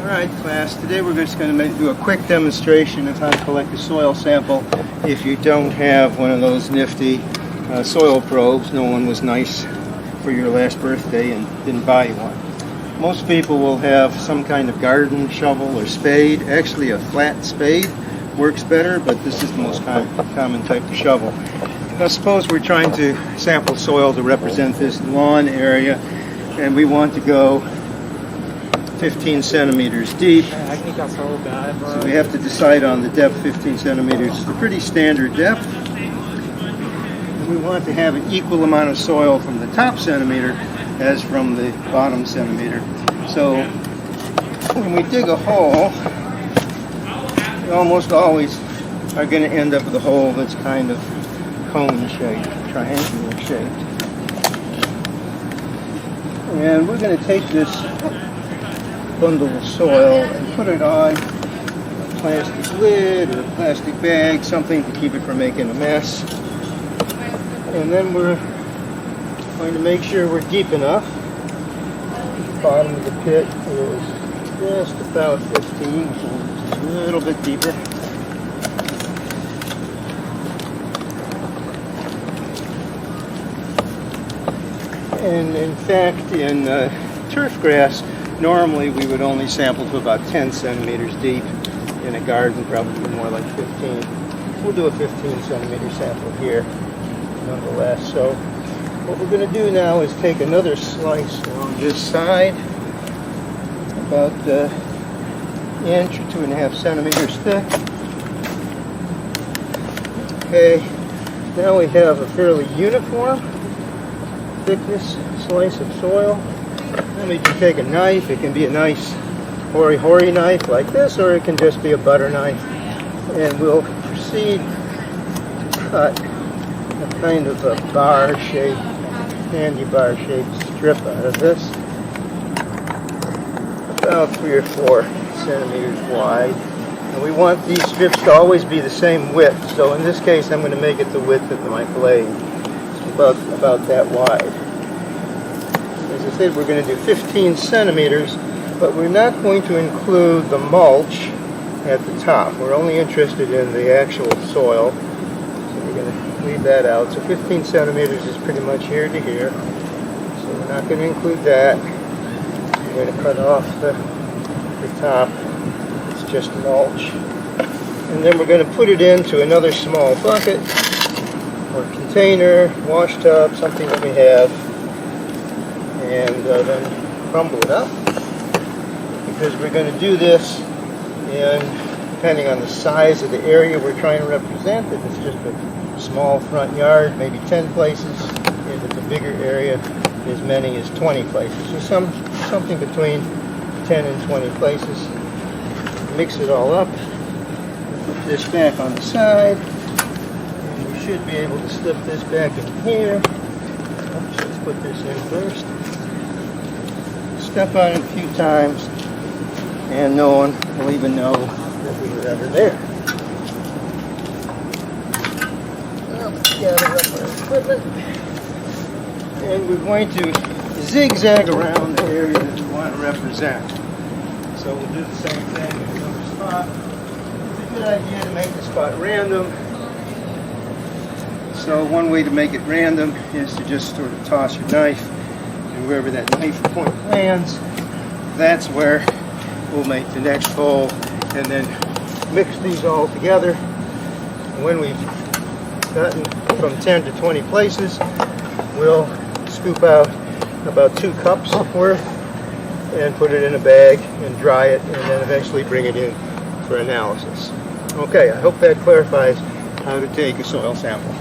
Alright class, today we're just going to do a quick demonstration of how to collect a soil sample if you don't have one of those nifty soil probes. No one was nice for your last birthday and didn't buy you one. Most people will have some kind of garden shovel or spade. Actually a flat spade works better, but this is the most common type of shovel. Now suppose we're trying to sample soil to represent this lawn area, and we want to go 15 centimeters deep. So we have to decide on the depth. 15 centimeters is a pretty standard depth. And we want to have an equal amount of soil from the top centimeter as from the bottom centimeter. So when we dig a hole, we almost always are going to end up with a hole that's kind of cone-shaped, triangular shaped. And we're going to take this bundle of soil and put it on a plastic lid or a plastic bag, something to keep it from making a mess. And then we're going to make sure we're deep enough. The bottom of the pit is just about 15, so just a little bit deeper. And in fact, in turf grass, normally we would only sample to about 10 centimeters deep. In a garden, probably more like 15. We'll do a 15 centimeter sample here, nonetheless. So what we're going to do now is take another slice along this side, about an inch or 2.5 centimeters thick. Okay, now we have a fairly uniform thickness slice of soil. Then we can take a knife. It can be a nice hoary knife like this, or it can just be a butter knife, and we'll proceed to cut a kind of a bar shape, candy bar shaped strip out of this, about 3 or 4 centimeters wide. And we want these strips to always be the same width, so in this case I'm going to make it the width of my blade. It's about that wide. As I said, we're going to do 15 centimeters, but we're not going to include the mulch at the top. We're only interested in the actual soil, so we're going to leave that out. So 15 centimeters is pretty much here to here, so we're not going to include that. We're going to cut off the top. It's just mulch. And then we're going to put it into another small bucket or container, wash tub, something that we have, and then crumble it up, because we're going to do this in, depending on the size of the area we're trying to represent. If it's just a small front yard, maybe 10 places. If it's a bigger area, as many as 20 places. So something between 10 and 20 places. Mix it all up. Put this back on the side. And we should be able to slip this back in here. Oops, let's put this in first. Step on it a few times, and no one will even know that we were ever there. Well, let's gather up our equipment, and we're going to zigzag around the area that we want to represent. So we'll do the same thing in another spot. It's a good idea to make the spot random. So one way to make it random is to just sort of toss your knife, and wherever that knife point lands, that's where we'll make the next hole, and then mix these all together. And when we've gotten from 10 to 20 places, we'll scoop out about 2 cups worth and put it in a bag and dry it, and then eventually bring it in for analysis. Okay, I hope that clarifies how to take a soil sample.